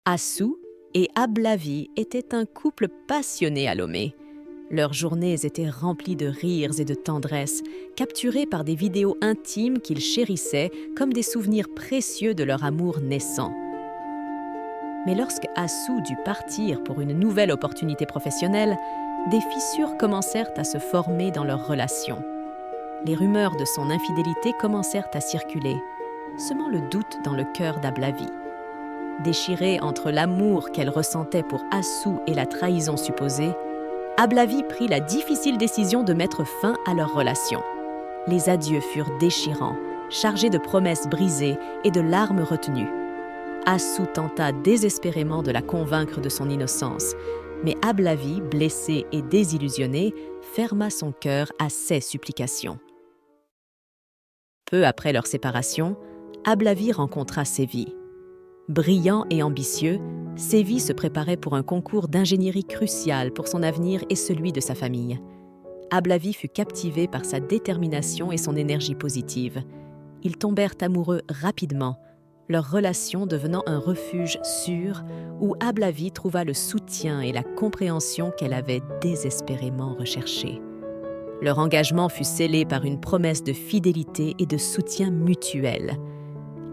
Assou et Ablavi étaient un couple passionné à Lomé. Leurs journées étaient remplies de rires et de tendresse, capturées par des vidéos intimes qu'ils chérissaient comme des souvenirs précieux de leur amour naissant. Mais lorsque Assou dut partir pour une nouvelle opportunité professionnelle, des fissures commencèrent à se former dans leur relation. Les rumeurs de son infidélité commencèrent à circuler, semant le doute dans le cœur d'Ablavi. Déchirée entre l'amour qu'elle ressentait pour Assou et la trahison supposée, Ablavi prit la difficile décision de mettre fin à leur relation. Les adieux furent déchirants, chargés de promesses brisées et de larmes retenues. Assou tenta désespérément de la convaincre de son innocence, mais Ablavi, blessé et désillusionné, ferma son cœur à ses supplications. Peu après leur séparation, Ablavi rencontra Sévi. Brillant et ambitieux, Sévi se préparait pour un concours d'ingénierie crucial pour son avenir et celui de sa famille. Ablavi fut captivé par sa détermination et son énergie positive. Ils tombèrent amoureux rapidement, leur relation devenant un refuge sûr où Ablavi trouva le soutien et la compréhension qu'elle avait désespérément recherchés. Leur engagement fut scellé par une promesse de fidélité et de soutien mutuel.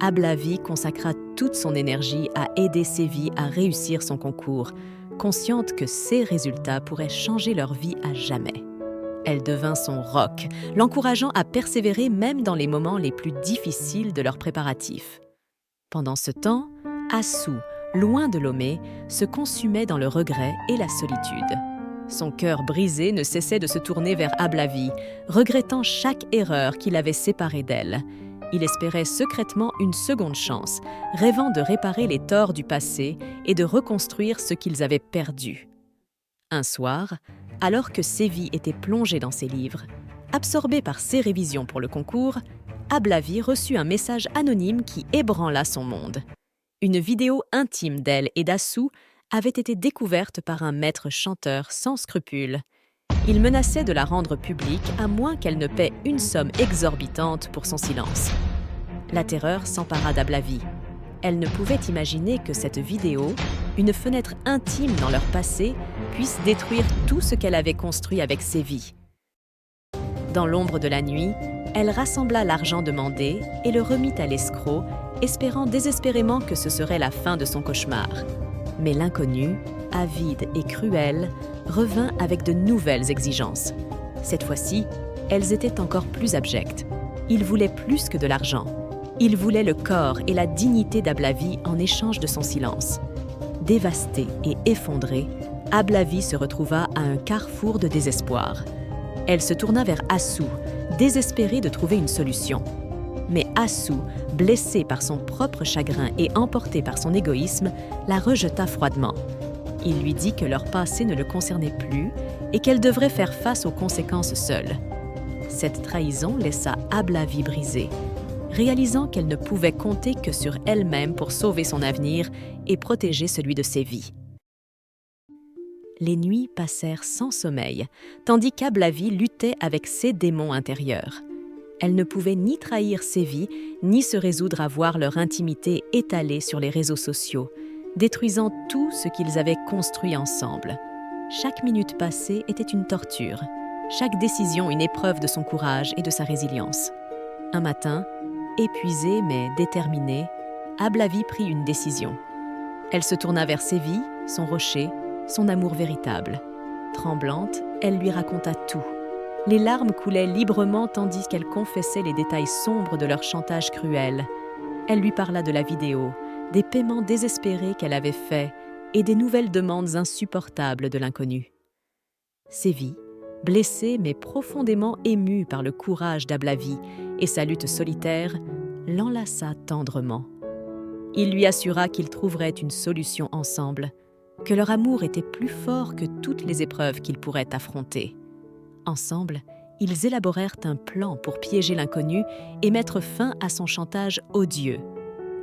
Ablavi consacra toute son énergie à aider Sévi à réussir son concours, consciente que ces résultats pourraient changer leur vie à jamais. Elle devint son roc, l'encourageant à persévérer même dans les moments les plus difficiles de leurs préparatifs. Pendant ce temps, Assou, loin de Lomé, se consumait dans le regret et la solitude. Son cœur brisé ne cessait de se tourner vers Ablavi, regrettant chaque erreur qui l'avait séparé d'elle. Il espérait secrètement une seconde chance, rêvant de réparer les torts du passé et de reconstruire ce qu'ils avaient perdu. Un soir, alors que Sévi était plongé dans ses livres, absorbé par ses révisions pour le concours, Ablavi reçut un message anonyme qui ébranla son monde. Une vidéo intime d'elle et d'Assou avait été découverte par un maître chanteur sans scrupules. Il menaçait de la rendre publique à moins qu'elle ne paie une somme exorbitante pour son silence. La terreur s'empara d'Ablavi. Elle ne pouvait imaginer que cette vidéo, une fenêtre intime dans leur passé, puisse détruire tout ce qu'elle avait construit avec Sévi. Dans l'ombre de la nuit, elle rassembla l'argent demandé et le remit à l'escroc, espérant désespérément que ce serait la fin de son cauchemar. Mais l'inconnu, avide et cruel, revint avec de nouvelles exigences. Cette fois-ci, elles étaient encore plus abjectes. Il voulait plus que de l'argent. Il voulait le corps et la dignité d'Ablavi en échange de son silence. Dévasté et effondré, Ablavi se retrouva à un carrefour de désespoir. Elle se tourna vers Assou, désespérée de trouver une solution. Mais Assou, blessé par son propre chagrin et emporté par son égoïsme, la rejeta froidement. Il lui dit que leur passé ne le concernait plus et qu'elle devrait faire face aux conséquences seule. Cette trahison laissa Ablavi brisée, réalisant qu'elle ne pouvait compter que sur elle-même pour sauver son avenir et protéger celui de Sévi. Les nuits passèrent sans sommeil, tandis qu'Ablavi luttait avec ses démons intérieurs. Elle ne pouvait ni trahir Sévi, ni se résoudre à voir leur intimité étalée sur les réseaux sociaux, détruisant tout ce qu'ils avaient construit ensemble. Chaque minute passée était une torture, chaque décision une épreuve de son courage et de sa résilience. Un matin, épuisée mais déterminée, Ablavi prit une décision. Elle se tourna vers Sévi, son rocher, son amour véritable. Tremblante, elle lui raconta tout. Les larmes coulaient librement tandis qu'elle confessait les détails sombres de leur chantage cruel. Elle lui parla de la vidéo, des paiements désespérés qu'elle avait faits et des nouvelles demandes insupportables de l'inconnu. Sévi, blessée mais profondément émue par le courage d'Ablavi et sa lutte solitaire, l'enlaça tendrement. Il lui assura qu'ils trouveraient une solution ensemble, que leur amour était plus fort que toutes les épreuves qu'ils pourraient affronter. Ensemble, ils élaborèrent un plan pour piéger l'inconnu et mettre fin à son chantage odieux.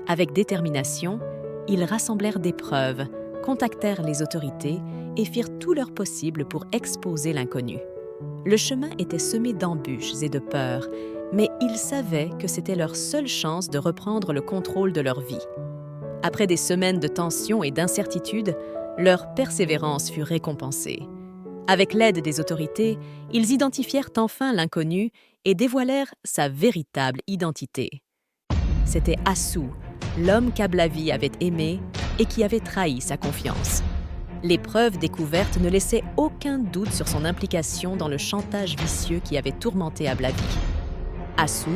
Avec détermination, ils rassemblèrent des preuves, contactèrent les autorités et firent tout leur possible pour exposer l'inconnu. Le chemin était semé d'embûches et de peurs, mais ils savaient que c'était leur seule chance de reprendre le contrôle de leur vie. Après des semaines de tension et d'incertitude, leur persévérance fut récompensée. Avec l'aide des autorités, ils identifièrent enfin l'inconnu et dévoilèrent sa véritable identité. C'était Assou, l'homme qu'Ablavi avait aimé et qui avait trahi sa confiance. Les preuves découvertes ne laissaient aucun doute sur son implication dans le chantage vicieux qui avait tourmenté Ablavi. Assou,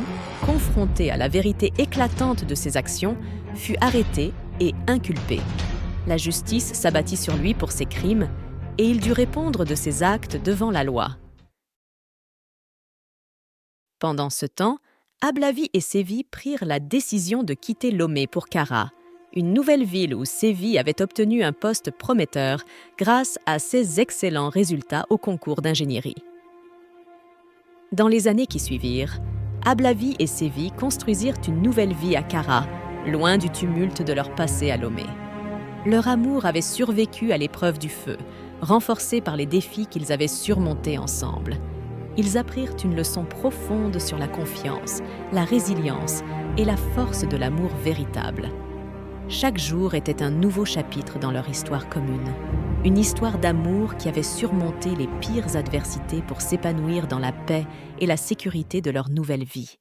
confronté à la vérité éclatante de ses actions, fut arrêté et inculpé. La justice s'abattit sur lui pour ses crimes et il dut répondre de ses actes devant la loi. Pendant ce temps, Ablavi et Sévi prirent la décision de quitter Lomé pour Kara, une nouvelle ville où Sévi avait obtenu un poste prometteur grâce à ses excellents résultats au concours d'ingénierie. Dans les années qui suivirent, Ablavi et Sévi construisirent une nouvelle vie à Kara, loin du tumulte de leur passé à Lomé. Leur amour avait survécu à l'épreuve du feu, renforcé par les défis qu'ils avaient surmontés ensemble. Ils apprirent une leçon profonde sur la confiance, la résilience et la force de l'amour véritable. Chaque jour était un nouveau chapitre dans leur histoire commune, une histoire d'amour qui avait surmonté les pires adversités pour s'épanouir dans la paix et la sécurité de leur nouvelle vie.